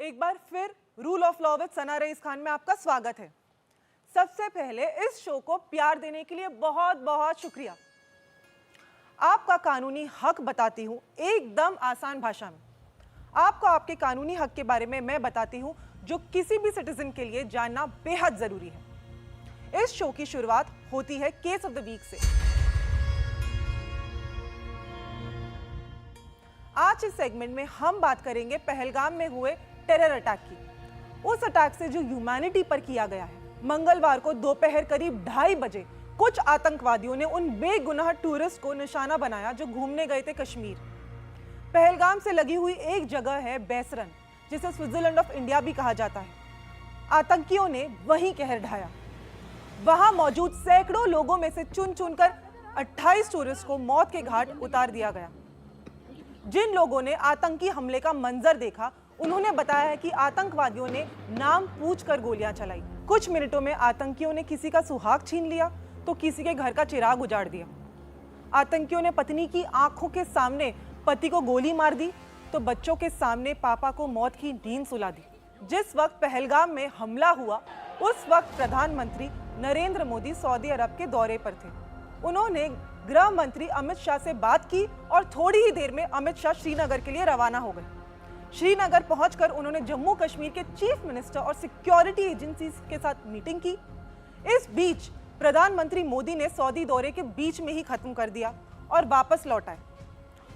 एक बार फिर rule of law with Sana rice Khan में आपका स्वागत है। सबसे पहले इस शो को प्यार देने के लिए बहुत बहुत शुक्रिया। आपका कानूनी हक बताती हूँ एकदम आसान भाषा में। आपको आपके कानूनी हक के बारे में मैं बताती हूँ जो किसी भी सिटीजन के लिए जानना बेहद जरूरी है। इस शो की शुरुआत होती है केस ऑफ द वीक से। आज इस सेगमेंट में हम बात करेंगे पहलगाम में हुए टेरर अटैक की, उस अटैक से जो ह्यूमैनिटी पर किया गया है। मंगलवार को दोपहर करीब 2:30 बजे कुछ आतंकवादियों ने उन बेगुनाह टूरिस्ट को निशाना बनाया जो घूमने गए थे कश्मीर। पहलगाम से लगी हुई एक जगह है बैसरन, जिसे स्विट्जरलैंड ऑफ इंडिया भी कहा जाता है। आतंकियों ने वहीं कहर ढाया। वहां मौजूद सैकड़ों लोगों में से चुन चुनकर 28 टूरिस्ट को मौत के घाट उतार दिया गया। जिन लोगों ने आतंकी हमले का मंजर देखा, उन्होंने बताया है कि आतंकवादियों ने नाम पूछकर गोलियां चलाई। कुछ मिनटों में आतंकियों ने किसी का सुहाग छीन लिया तो किसी के घर का चिराग उजाड़ दिया। आतंकियों ने पत्नी की आंखों के सामने पति को गोली मार दी तो बच्चों के सामने पापा को मौत की नींद सुला दी। जिस वक्त पहलगाम में हमला हुआ, उस वक्त प्रधानमंत्री नरेंद्र मोदी सऊदी अरब के दौरे पर थे। उन्होंने गृह मंत्री अमित शाह से बात की और थोड़ी ही देर में अमित शाह श्रीनगर के लिए रवाना हो गए। श्रीनगर पहुंचकर उन्होंने जम्मू कश्मीर के चीफ मिनिस्टर और सिक्योरिटी एजेंसीज के साथ मीटिंग की। इस बीच प्रधानमंत्री मोदी ने सऊदी दौरे के बीच में ही खत्म कर दिया और वापस लौट आए।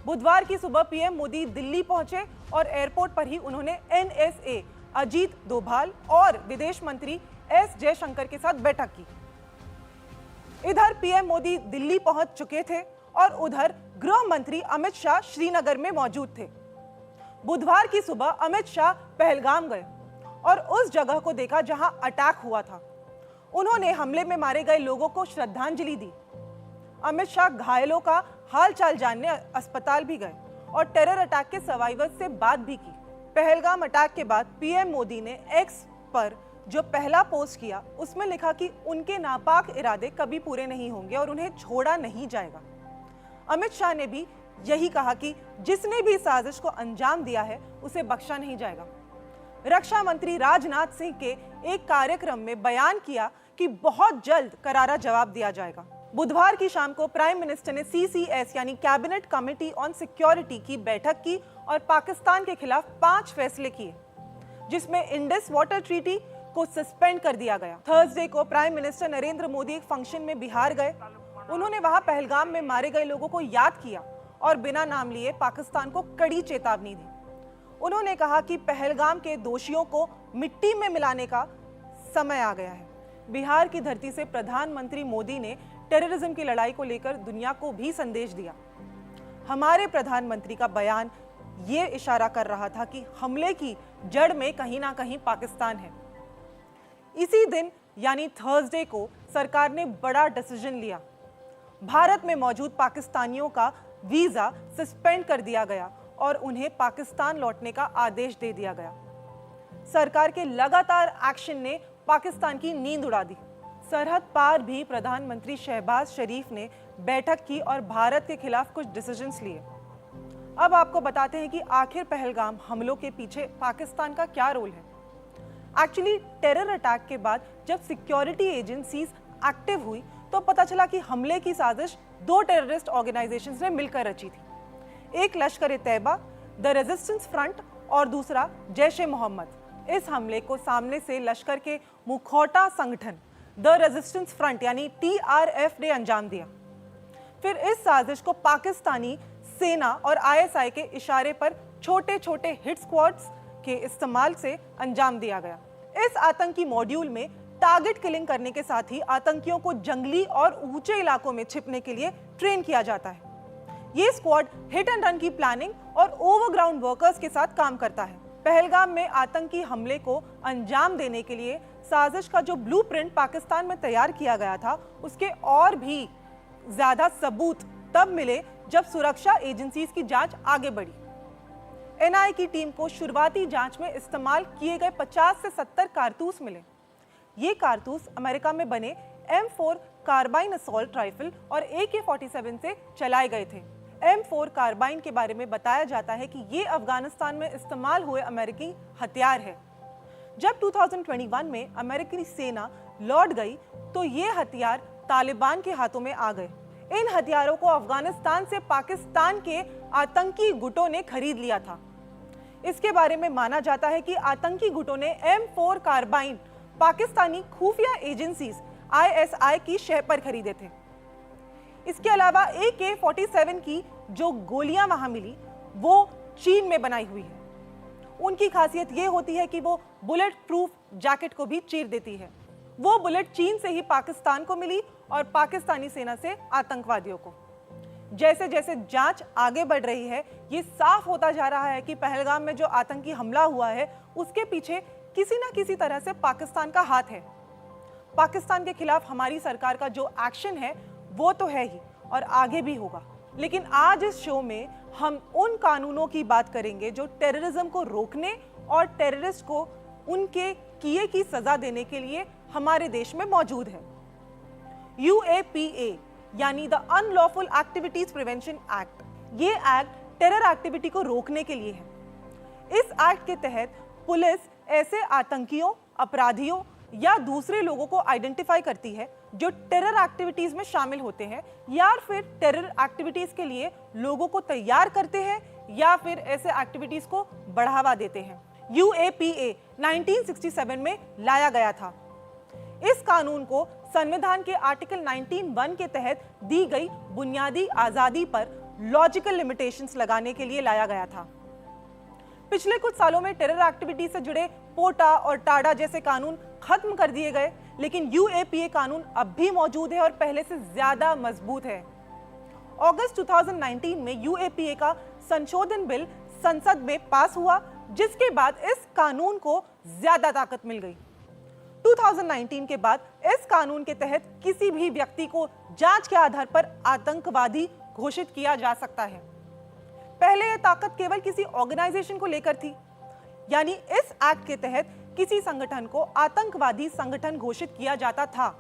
बुधवार की सुबह पीएम मोदी दिल्ली पहुंचे और एयरपोर्ट पर ही उन्होंने एनएसए अजीत डोभाल और विदेश मंत्री एस जयशंकर के साथ बैठक की। इधर पीएम मोदी दिल्ली पहुंच चुके थे और उधर गृह मंत्री अमित शाह श्रीनगर में मौजूद थे। बुधवार की सुबह अमित शाह पहलगाम गए और उस जगह को देखा जहां अटैक हुआ था। उन्होंने हमले में मारे गए लोगों को श्रद्धांजलि दी। अमित शाह घायलों का हालचाल जानने अस्पताल भी गए और टेरर अटैक के सर्वाइवर्स से बात भी की। पहलगाम अटैक के बाद पीएम मोदी ने एक्स पर जो पहला पोस्ट किया, उसमें लिखा कि उनके नापाक इरादे कभी पूरे नहीं होंगे और उन्हें छोड़ा नहीं जाएगा। अमित शाह ने भी यही कहा कि जिसने भी साजिश को अंजाम दिया है उसे बख्शा नहीं जाएगा। रक्षा मंत्री राजनाथ सिंह के एक कार्यक्रम में बयान किया कि बहुत जल्द करारा जवाब दिया जाएगा। बुधवार की शाम को प्राइम मिनिस्टर ने सीसीएस यानी कैबिनेट कमेटी ऑन सिक्योरिटी की बैठक की और पाकिस्तान के खिलाफ 5 फैसले किए, जिसमें इंडस वाटर ट्रीटी को सस्पेंड कर दिया गया। थर्सडे को प्राइम मिनिस्टर नरेंद्र मोदी एक फंक्शन में बिहार गए। उन्होंने वहां पहलगाम में मारे गए लोगों को याद किया और बिना नाम लिए पाकिस्तान को कड़ी चेतावनी दी। उन्होंने कहा कि पहलगाम के दोषियों को मिट्टी में मिलाने का समय आ गया है। बिहार की धरती से प्रधानमंत्री मोदी ने टेररिज्म की लड़ाई को लेकर दुनिया को भी संदेश दिया। हमारे प्रधानमंत्री का बयान ये इशारा कर रहा था कि हमले की जड़ में कहीं ना कहीं पाकिस्तान है। इसी दिन यानी थर्सडे को सरकार ने बड़ा डिसीजन लिया। भारत में मौजूद पाकिस्तानियों का वीजा सस्पेंड कर दिया गया और उन्हें पाकिस्तान लौटने का आदेश दे दिया गया। सरकार के लगातार एक्शन ने पाकिस्तान की नींद उड़ा दी। सरहद पार भी प्रधानमंत्री शहबाज शरीफ ने बैठक की और भारत के खिलाफ कुछ डिसीजंस लिए। अब आपको बताते हैं कि आखिर पहलगाम हमलों के पीछे पाकिस्तान का क्या रोल है। एक्चुअली टेरर अटैक के बाद जब सिक्योरिटी एजेंसीज एक्टिव हुई तो पता चला कि हमले की साजिश 2 टेररिस्ट ऑर्गेनाइजेशंस ने मिलकर रची थी। एक लश्कर-ए-तैयबा, द रेजिस्टेंस फ्रंट और दूसरा जैश-ए-मोहम्मद। इस हमले को सामने से लश्कर के मुखौटा संगठन द रेजिस्टेंस फ्रंट यानी TRF ने अंजाम दिया। फिर इस साजिश को पाकिस्तानी सेना और ISI के इशारे पर छोटे छोटे हिट स्क्वाड्स के इस्तेमाल से अंजाम दिया गया। इस आतंकी मॉड्यूल में टारगेट किलिंग करने के साथ ही आतंकियों को जंगली और ऊंचे इलाकों में छिपने के लिए ट्रेन किया जाता है। ये स्क्वाड हिट एंड रन की प्लानिंग और ओवरग्राउंड वर्कर्स के साथ काम करता है। पहलगाम में आतंकी हमले को अंजाम देने के लिए साजिश का जो ब्लूप्रिंट पाकिस्तान में तैयार किया गया था, उसके और भी ज्यादा सबूत तब मिले जब सुरक्षा एजेंसीज की जांच आगे बढ़ी। NIA की टीम को शुरुआती जांच में इस्तेमाल किए गए 50 से 70 कारतूस मिले। ये कारतूस अमेरिका में बने M4 कार्बाइन असॉल्ट राइफल और AK-47 से चलाए गए थे। M4 कार्बाइन के बारे में बताया जाता है कि ये अफगानिस्तान में इस्तेमाल हुए अमेरिकी हथियार है। जब 2021 में अमेरिकी सेना लौट गई तो ये हथियार तालिबान के हाथों में आ गए। इन हथियारों को अफगानिस्तान से पाकिस्तान के आतंकी गुटों ने खरीद लिया था। इसके बारे में माना जाता है कि आतंकी गुटों ने M4 कार्बाइन पाकिस्तानी खुफिया एजेंसीज ISI की शह पर खरीदे थे। इसके अलावा AK-47 की जो गोलियां वहां मिली वो चीन में बनाई हुई है। उनकी खासियत ये होती है कि वो बुलेट प्रूफ जैकेट को भी चीर देती है। वो बुलेट चीन से ही पाकिस्तान को मिली और पाकिस्तानी सेना से आतंकवादियों को। जैसे जैसे जांच आगे बढ़ रही है, ये साफ होता जा रहा है कि पहलगाम में जो आतंकी हमला हुआ है उसके पीछे किसी ना किसी तरह से पाकिस्तान का हाथ है। पाकिस्तान के खिलाफ हमारी सरकार का जो एक्शन है वो तो है ही और आगे भी होगा। लेकिन आज इस शो में हम उन कानूनों की बात करेंगे जो टेररिज्म को रोकने और टेररिस्ट को उनके किए की सजा देने के लिए हमारे देश में मौजूद है। UAPA यानी the unlawful activities prevention act. ये एक्ट टेरर एक्टिविटी को रोकने के लिए है। इस एक्ट के तहत पुलिस ऐसे आतंकियों, अपराधियों या दूसरे लोगों को आइडेंटिफाई करती है जो टेरर एक्टिविटीज में शामिल होते हैं या फिर टेरर एक्टिविटीज के लिए लोगों को तैयार करते हैं या फिर ऐसे एक्टिविटीज को बढ़ावा देते हैं। UAPA 1967 में लाया गया था। इस कानून को संविधान के आर्टिकल 19(1) के तहत दी गई बुनियादी आजादी पर लॉजिकल लिमिटेशंस लगाने के लिए लाया गया था। पिछले कुछ सालों में टेरर एक्टिविटी से जुड़े पोटा और टाडा जैसे कानून खत्म कर दिए गए, लेकिन UAPA कानून अब भी मौजूद है और पहले से ज्यादा मजबूत है। अगस्त 2019 में UAPA का संशोधन बिल संसद में पास हुआ, जिसके बाद इस कानून को ज्यादा ताकत मिल गई। 2019 के बाद इस कानून के तहत किसी भी व्यक्ति को जांच के आधार पर आतंकवादी घोषित किया जा सकता है। पहले यह ताकत केवल किसी ऑर्गेनाइजेशन को लेकर थी, यानी इस एक्ट के तहत किसी संगठन को आतंकवादी संगठन घोषित किया जाता था,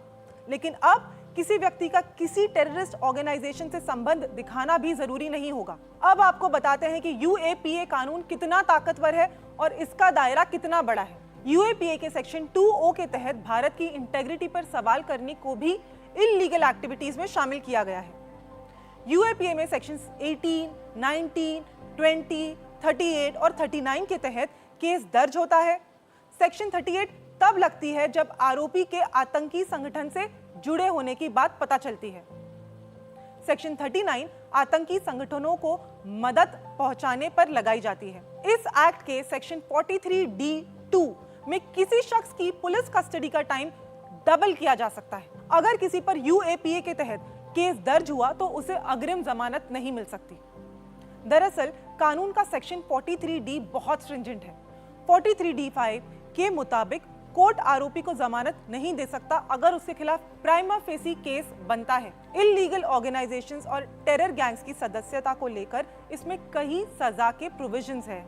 लेकिन अब किसी व्यक्ति का किसी टेररिस्ट ऑर्गेनाइजेशन से संबंध दिखाना भी जरूरी नहीं होगा। अब आपको बताते हैं कि UAPA कानून कितना ताकतवर है और इसका दायरा कितना बड़ा है। UAPA के सेक्शन 2O के तहत भारत की इंटेग्रिटी पर सवाल करने को भी इल्लीगल एक्टिविटीज में शामिल किया गया है। UAPA में सेक्शन 18, 19, 20, 38 और 39 के तहत केस दर्ज होता है। सेक्शन 38 तब लगती है जब आरोपी के आतंकी संगठन से जुड़े होने की बात पता चलती है। सेक्शन 39 आतंकी संगठनों को मदद पहुंचाने पर लगाई जाती है। इस एक्ट के सेक्शन 43D(2) में किसी शख्स की पुलिस कस्टडी का टाइम डबल किया जा सकता है। अगर किसी पर UAPA के तहत केस दर्ज हुआ तो उसे अग्रिम जमानत नहीं मिल सकती। दरअसल कानून का सेक्शन 43D बहुत स्ट्रिंजेंट है। 43D(5) के मुताबिक कोर्ट आरोपी को जमानत नहीं दे सकता अगर उसके खिलाफ प्राइमा फेसी केस बनता है। इल्लीगल ऑर्गेनाइजेशंस और टेरर गैंग्स की सदस्यता को लेकर इसमें कई सजा के प्रोविजंस हैं।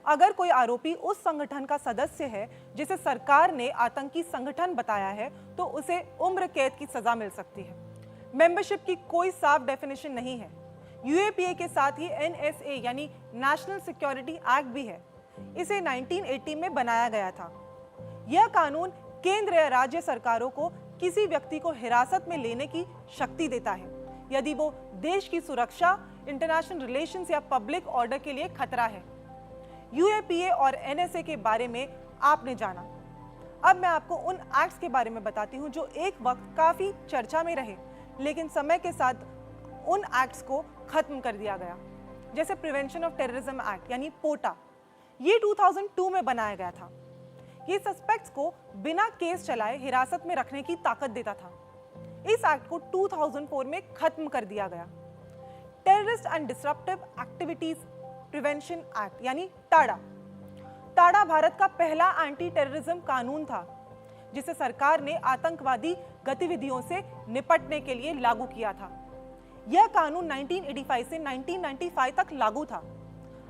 अगर कोई आरोपी उस संगठन का सदस्य है जिसे सरकार ने आतंकी संगठन बताया है तो उसे उम्र कैद की सजा मिल सकती है। मेंबरशिप की कोई साफ डेफिनेशन नहीं है। UAPA के साथ ही NSA यानी नेशनल सिक्योरिटी एक्ट भी है। इसे 1980 में बनाया गया था। यह कानून केंद्र या राज्य सरकारों को किसी व्यक्ति को हिरासत में लेने की शक्ति देता है यदि वो देश की सुरक्षा, इंटरनेशनल रिलेशंस या पब्लिक ऑर्डर के लिए खतरा है। UAPA और NSA के बारे में आपने जाना। अब मैं आपको उन एक्ट्स के बारे में बताती हूँ जो एक वक्त काफी चर्चा में रहे, लेकिन समय के साथ उन एक्ट्स को खत्म कर दिया गया। जैसे प्रिवेंशन ऑफ टेररिज्म एक्ट यानी पोटा, ये 2002 में बनाया गया था। ये सस्पेक्ट्स को बिना केस चलाए हिरासत में रखने की ताकत देता था। इस एक्ट को 2004 में खत्म कर दिया गया। Terrorist and disruptive activities prevention act यानी टाडा। टाडा भारत का पहला एंटी टेररिज्म कानून था जिसे सरकार ने आतंकवादी गतिविधियों से निपटने के लिए लागू किया था। यह कानून 1985 से 1995 तक लागू था।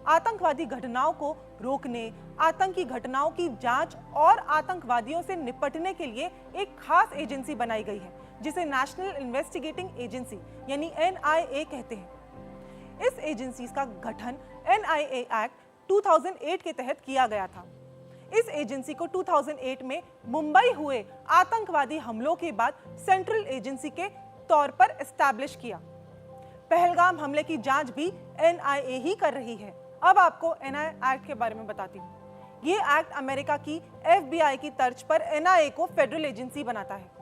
आतंकवादी घटनाओं को रोकने, आतंकी घटनाओं की जांच और आतंकवादियों से निपटने के लिए एक खास एजेंसी बनाई गई है जिसे नेशनल इन्वेस्टिगेटिंग एजेंसी यानी NIA कहते हैं। इस एजेंसी का गठन NIA एक्ट 2008 के तहत किया गया था। इस एजेंसी को 2008 में मुंबई हुए आतंकवादी हमलों के बाद सेंट्रल एजेंसी के तौर पर एस्टैब्लिश किया। पहलगाम हमले की जांच भी NIA ही कर रही है। अब आपको NIA एक्ट के बारे में बताती हूँ। ये एक्ट अमेरिका की FBI की तर्ज पर NIA को फेडरल एजेंसी बनाता है।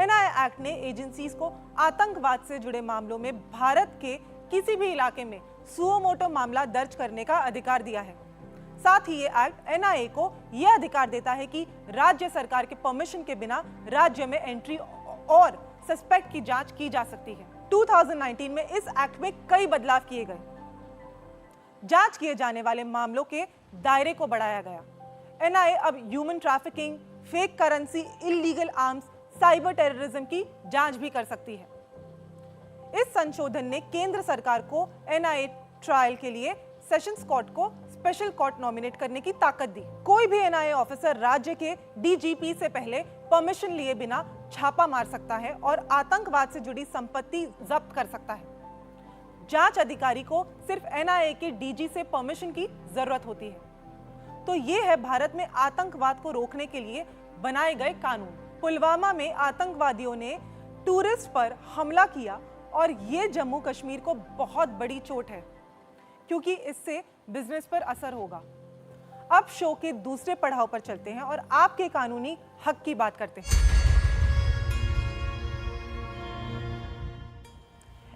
NIA एक्ट ने एजेंसीज को आतंकवाद से जुड़े मामलों में भारत के किसी भी इलाके में सुओ मोटो मामला दर्ज करने का अधिकार दिया है। साथ ही ये एक्ट NIA को यह अधिकार देता है कि राज्य सरकार के परमिशन के बिना राज्य में एंट्री और सस्पेक्ट की जांच की जा सकती है। 2019 में इस एक्ट में कई बदलाव किए गए। जांच किए जाने वाले मामलों के दायरे को बढ़ाया गया। NIA अब human trafficking, fake currency, illegal arms, cyber terrorism की जांच भी कर सकती है। इस संशोधन ने केंद्र सरकार को NIA ट्रायल के लिए सेशंस कोर्ट को स्पेशल कोर्ट नॉमिनेट करने की ताकत दी। कोई भी NIA ऑफिसर राज्य के DGP से पहले परमिशन लिए बिना छापा मार सकता है और आतंकवाद से जुड़ी संपत्ति जब्त कर सकता है। जांच अधिकारी को सिर्फ NIA के DG से परमिशन की जरूरत होती है। तो ये है भारत में आतंकवाद को रोकने के लिए बनाए गए कानून। पुलवामा में आतंकवादियों ने टूरिस्ट पर हमला किया और ये जम्मू कश्मीर को बहुत बड़ी चोट है, क्योंकि इससे बिजनेस पर असर होगा। अब शो के दूसरे पड़ाव पर चलते हैं और आपके कानूनी हक की बात करते हैं।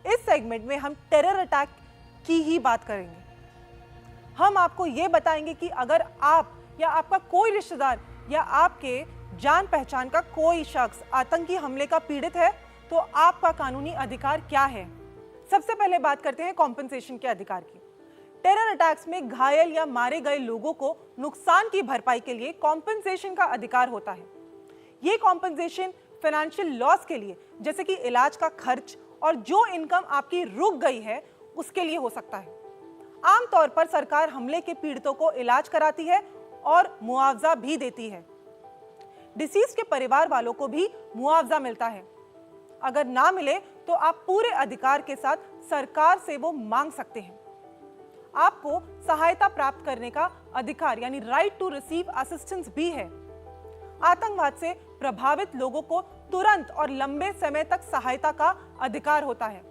इस सेगमेंट में हम टेरर अटैक की ही बात करेंगे। हम आपको ये बताएंगे कि अगर आप या आपका कोई रिश्तेदार या आपके जान पहचान का कोई शख्स आतंकी हमले का पीड़ित है तो आपका कानूनी अधिकार क्या है। सबसे पहले बात करते हैं कॉम्पेंसेशन के अधिकार की। टेरर अटैक्स में घायल या मारे गए लोगों को नुकसान की भरपाई के लिए कॉम्पेंसेशन का अधिकार होता है। ये कॉम्पेंसेशन फाइनेंशियल लॉस के लिए, जैसे कि इलाज का खर्च और जो इनकम आपकी रुक गई है उसके लिए हो सकता है। आमतौर पर सरकार हमले के पीड़ितों को इलाज कराती है और मुआवजा भी देती है। डिसीज के परिवार वालों को भी मुआवजा मिलता है। अगर ना मिले तो आप पूरे अधिकार के साथ सरकार से वो मांग सकते हैं। आपको सहायता प्राप्त करने का अधिकार यानी राइट टू रिसीव असिस्टेंस भी है। आतंकवाद से प्रभावित लोगों को तुरंत और लंबे समय तक सहायता का अधिकार होता है।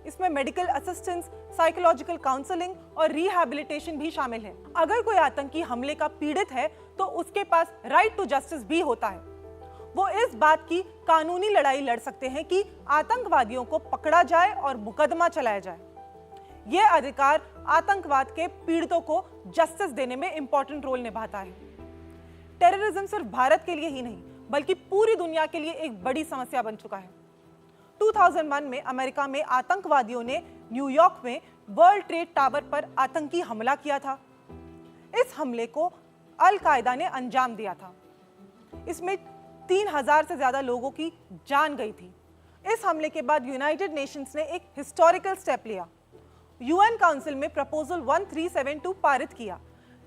इसमें मेडिकल असिस्टेंस, साइकोलॉजिकल काउंसलिंग और रिहैबिलिटेशन भी शामिल है। अगर कोई आतंकी हमले का पीड़ित है तो उसके पास राइट टू जस्टिस भी होता है। वो इस बात की कानूनी लड़ाई लड़ सकते हैं कि आतंकवादियों को पकड़ा जाए और मुकदमा चलाया जाए। यह अधिकार आतंकवाद के पीड़ितों को जस्टिस देने में इंपॉर्टेंट रोल निभाता है। टेररिज्म सिर्फ भारत के लिए ही नहीं बल्कि पूरी दुनिया के लिए एक बड़ी समस्या बन चुका है। 2001 में अमेरिका में आतंकवादियों ने न्यूयॉर्क में वर्ल्ड ट्रेड टावर पर आतंकी हमला किया था। इस हमले को अल कायदा ने अंजाम दिया था। इसमें 3000 से ज्यादा लोगों की जान गई थी। इस हमले के बाद यूनाइटेड नेशंस ने एक हिस्टोरिकल स्टेप लिया। यूएन काउंसिल में प्रपोजल 1372 पारित किया,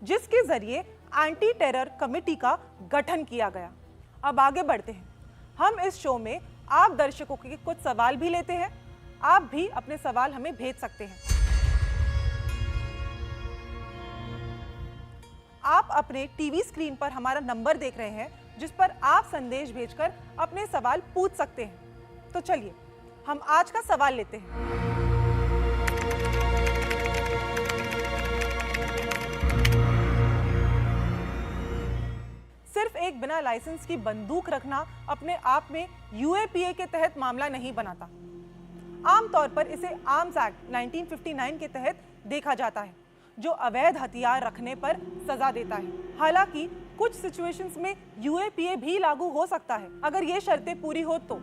जिसके जरिए एंटी टेरर कमेटी का गठन किया गया। अब आगे बढ़ते हैं। हम इस शो में आप दर्शकों के कुछ सवाल भी लेते हैं। आप भी अपने सवाल हमें भेज सकते हैं। आप अपने टीवी स्क्रीन पर हमारा नंबर देख रहे हैं, जिस पर आप संदेश भेजकर अपने सवाल पूछ सकते हैं। तो चलिए हम आज का सवाल लेते हैं। सिर्फ एक बिना लाइसेंस की बंदूक रखना अपने आप में यूएपीए के तहत मामला नहीं बनाता। आमतौर पर इसे आर्म्स एक्ट 1959 के तहत देखा जाता है, जो अवैध हथियार रखने पर सजा देता है। हालांकि कुछ सिचुएशंस में यूएपीए भी लागू हो सकता है, अगर ये शर्तें पूरी हो तो।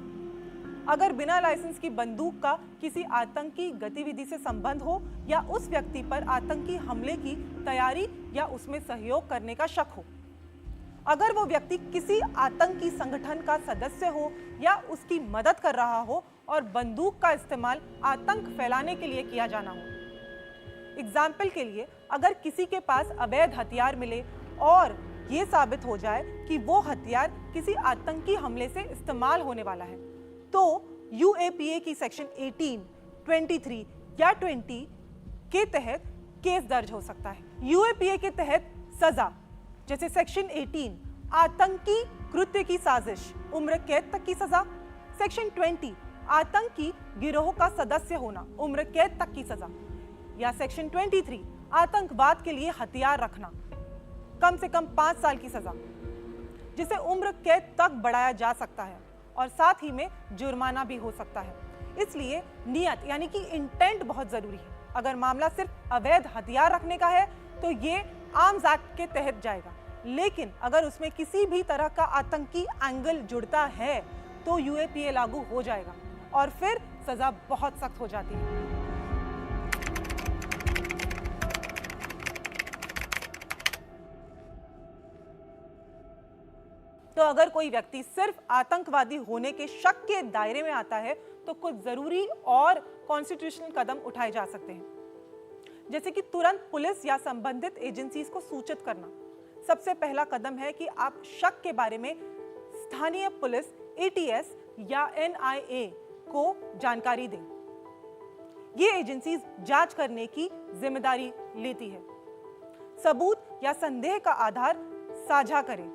अगर बिना लाइसेंस की बंदूक का किसी आतंकी गतिविधि से संबंध हो या उस व्यक्ति पर आतंकी हमले की तैयारी या उसमें सहयोग करने का शक हो, अगर वो व्यक्ति किसी आतंकी संगठन का सदस्य हो या उसकी मदद कर रहा हो और बंदूक का इस्तेमाल आतंक फैलाने के लिए किया जाना हो। एग्जाम्पल के लिए, अगर किसी के पास अवैध हथियार मिले और ये साबित हो जाए कि वो हथियार किसी आतंकी हमले से इस्तेमाल होने वाला है, तो यूएपीए की सेक्शन 18, 23, या 20 के तहत केस दर्ज हो सकता है। यूएपीए के तहत सजा जैसे सेक्शन 18 आतंकी कृत्य की साजिश, उम्र कैद तक की सजा। सेक्शन 20 आतंकी गिरोह का सदस्य होना, उम्र कैद तक की सजा। या सेक्शन 23 आतंकवाद के लिए हथियार रखना, कम से कम 5 साल की सजा, जिसे उम्र कैद तक बढ़ाया जा सकता है और साथ ही में जुर्माना भी हो सकता है। इसलिए नियत यानी कि इंटेंट बहुत जरूरी है। अगर मामला सिर्फ अवैध हथियार रखने का है तो ये आर्म्स एक्ट के तहत जाएगा, लेकिन अगर उसमें किसी भी तरह का आतंकी एंगल जुड़ता है तो यूएपीए लागू हो जाएगा और फिर सजा बहुत सख्त हो जाती है। तो अगर कोई व्यक्ति सिर्फ आतंकवादी होने के शक के दायरे में आता है तो कुछ जरूरी और कॉन्स्टिट्यूशनल कदम उठाए जा सकते हैं, जैसे कि तुरंत पुलिस या संबंधित एजेंसीज को सूचित करना। सबसे पहला कदम है कि आप शक के बारे में स्थानीय पुलिस, एटीएस या एनआईए को जानकारी दें। ये एजेंसीज जांच करने की जिम्मेदारी लेती है। सबूत या संदेह का आधार साझा करें।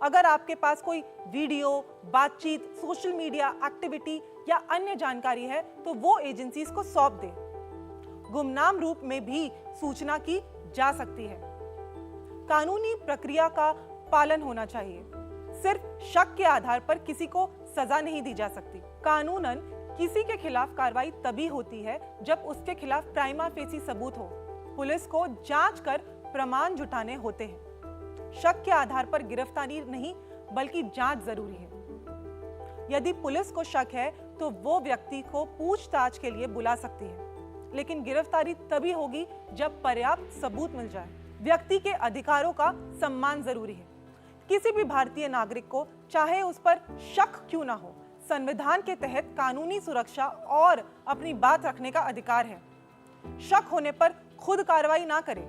अगर आपके पास कोई वीडियो, बातचीत, सोशल मीडिया एक्टिविटी या अन्य जानकारी है तो वो एजेंसीज को सौंप दें। गुमनाम रूप में भी सूचना की जा सकती है। कानूनी प्रक्रिया का पालन होना चाहिए। सिर्फ शक के आधार पर किसी को सजा नहीं दी जा सकती। कानूनन किसी के खिलाफ कार्रवाई तभी होती है जब उसके खिलाफ प्राइमा फेसी सबूत हो। पुलिस को जांच कर प्रमाण जुटाने होते हैं। शक के आधार पर गिरफ्तारी नहीं बल्कि जांच जरूरी है। यदि पुलिस को शक है तो वो व्यक्ति को पूछताछ के लिए बुला सकती है, लेकिन गिरफ्तारी तभी होगी जब पर्याप्त सबूत मिल जाए। व्यक्ति के अधिकारों का सम्मान जरूरी है। किसी भी भारतीय नागरिक को चाहे उस पर शक क्यों ना हो, संविधान के तहत कानूनी सुरक्षा और अपनी बात रखने का अधिकार है। शक होने पर खुद कार्रवाई ना करें।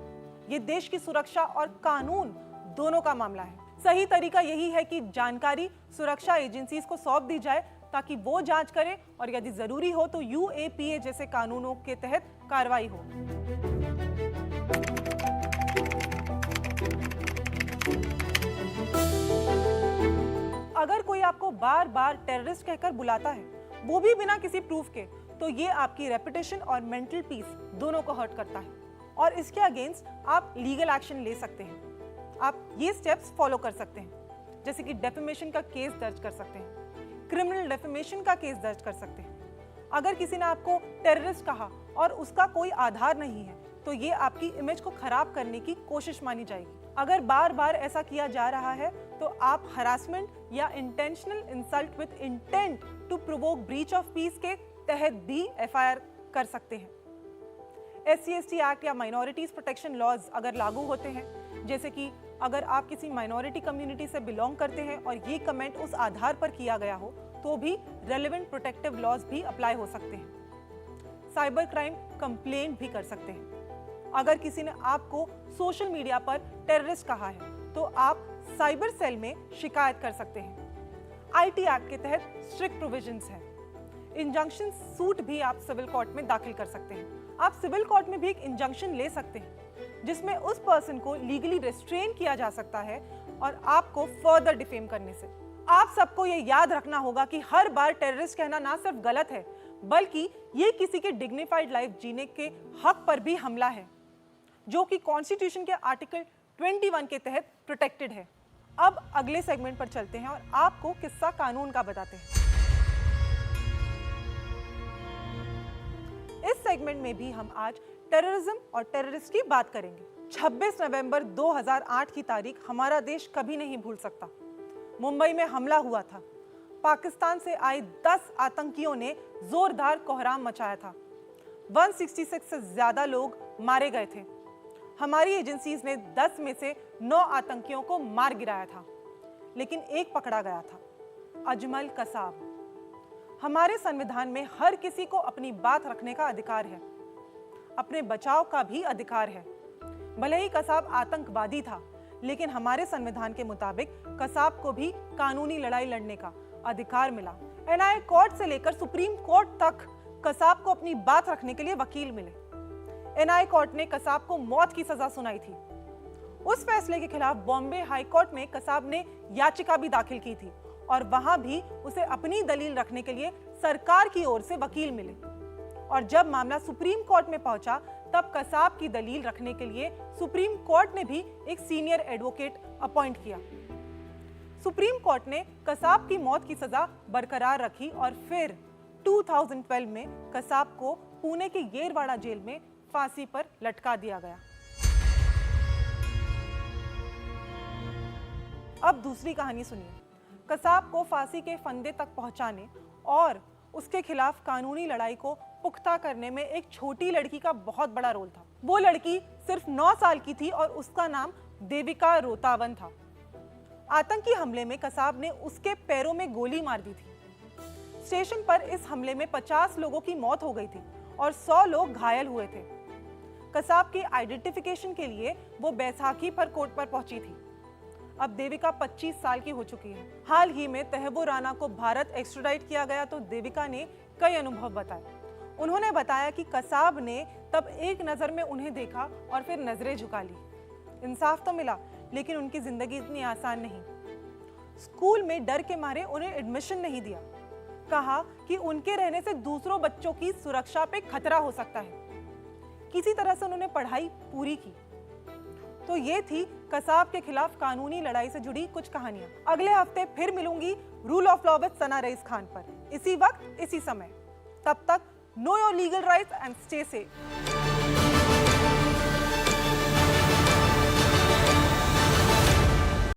ये देश की सुरक्षा और कानून दोनों का मामला है। सही तरीका यही है कि जानकारी सुरक्षा एजेंसीज को सौंप दी जाए ताकि वो जांच करें और यदि जरूरी हो तो यूएपीए जैसे कानूनों के तहत कार्रवाई हो। अगर कोई आपको बार बार टेररिस्ट कहकर बुलाता है, वो भी बिना किसी प्रूफ के, तो ये आपकी रेपुटेशन और मेंटल पीस दोनों को हर्ट करता है और इसके अगेंस्ट आप लीगल एक्शन ले सकते हैं। आप ये स्टेप्स फॉलो कर सकते हैं, जैसे कि डेफेमेशन का केस दर्ज कर सकते हैं, क्रिमिनल डेफेमेशन का केस दर्ज कर सकते हैं। अगर किसी ने आपको टेररिस्ट कहा और उसका कोई आधार नहीं है तो ये आपकी इमेज को खराब करने की कोशिश मानी जाएगी। अगर बार बार ऐसा किया जा रहा है तो आप हरासमेंट या intentional insult with intent to provoke breach of peace के तहत भी एफआईआर कर सकते हैं। SC/ST एक्ट या माइनॉरिटीज प्रोटेक्शन लॉज अगर लागू होते हैं, जैसे कि अगर आप किसी माइनॉरिटी कम्युनिटी से बिलोंग करते हैं और ये कमेंट उस आधार पर किया गया हो तो भी रेलेवेंट प्रोटेक्टिव लॉज भी अप्लाई हो सकते हैं। साइबर क्राइम कंप्लेंट भी कर सकते हैं। अगर किसी ने आपको सोशल मीडिया पर टेररिस्ट कहा है तो आप साइबर सेल में शिकायत कर सकते हैं। IT एक्ट के तहत स्ट्रिक्ट प्रोविजंस हैं। इंजंक्शन सूट भी आप सिविल कोर्ट में दाखिल कर सकते हैं। आप सिविल कोर्ट में भी एक इंजंक्शन ले सकते हैं जिसमें उस पर्सन को लीगली रेस्ट्रेन किया जा सकता है और आपको फर्दर डिफेम करने से। आप सबको ये याद रखना होगा कि हर बार टेररिस्ट कहना ना सिर्फ गलत है बल्कि ये किसी के डिग्निफाइड लाइफ जीने के हक पर भी हमला है, जो कि कॉन्स्टिट्यूशन के आर्टिकल 21 के तहत प्रोटेक्टेड है। अब अगले सेगमेंट पर चलते हैं और आपको किस्सा कानून का बताते हैं। इस सेगमेंट में भी हम आज टेररिज्म और टेररिस्ट की बात करेंगे। 26 नवंबर 2008 की तारीख हमारा देश कभी नहीं भूल सकता। मुंबई में हमला हुआ था। पाकिस्तान से आए 10 आतंकियों ने जोरदार कोहराम मचाया था। 166 से ज्यादा लोग मारे गए थे। हमारी एजेंसीज ने 10 में से 9 आतंकियों को मार गिराया था, लेकिन एक पकड़ा गया था, अजमल कसाब। हमारे संविधान में हर किसी को अपनी बात रखने का अधिकार है, अपने बचाव का भी अधिकार है। भले ही कसाब आतंकवादी था, लेकिन हमारे संविधान के मुताबिक कसाब को भी कानूनी लड़ाई लड़ने का अधिकार मिला। एनआईए कोर्ट से लेकर सुप्रीम कोर्ट तक कसाब को अपनी बात रखने के लिए वकील मिले। एनआई कोर्ट ने कसाब को मौत की सजा सुनाई थी। उस फैसले के खिलाफ बॉम्बे हाई कोर्ट में कसाब ने याचिका भी दाखिल की थी और वहां भी उसे अपनी दलील रखने के लिए सरकार की ओर से वकील मिले। और जब मामला सुप्रीम कोर्ट में पहुंचा तब कसाब की दलील रखने के लिए सुप्रीम कोर्ट ने भी एक सीनियर एडवोकेट अपॉइंट किया। सुप्रीम कोर्ट ने कसाब की मौत की सजा बरकरार रखी और फिर 2012 में कसाब को पुणे के येरवाड़ा जेल में फांसी पर लटका दिया गया। अब दूसरी कहानी सुनिए। कसाब को फांसी के फंदे तक पहुंचाने और उसके खिलाफ कानूनी लड़ाई को पुख्ता करने में एक छोटी लड़की का बहुत बड़ा रोल था। वो लड़की सिर्फ 9 साल की थी और उसका नाम देविका रोतावन था। आतंकी हमले में कसाब ने उसके पैरों में गोली मार दी थी। स्टेशन पर इस हमले में 50 लोगों की मौत हो गई थी और 100 लोग घायल हुए थे। कसाब की आइडेंटिफिकेशन के लिए वो बैसाखी पर कोर्ट पर पहुंची थी। अब देविका 25 साल की हो चुकी है। हाल ही में तहव्वुर राना को भारत एक्स्ट्राडाइट किया गया तो देविका ने कई अनुभव बताए। उन्होंने बताया कि कसाब ने तब एक नजर में उन्हें देखा और फिर नजरें झुका ली। इंसाफ तो मिला, लेकिन उनकी जिंदगी इतनी आसान नहीं। स्कूल में डर के मारे उन्हें एडमिशन नहीं दिया। कहा कि उनके रहने से दूसरों बच्चों की सुरक्षा पे खतरा हो सकता है। किसी तरह से उन्होंने पढ़ाई पूरी की। तो ये थी कसाब के खिलाफ कानूनी लड़ाई से जुड़ी कुछ कहानियां। अगले हफ्ते फिर मिलूंगी rule of law with Sana rice Khan पर, इसी वक्त इसी समय। तब तक know your legal rights and stay safe.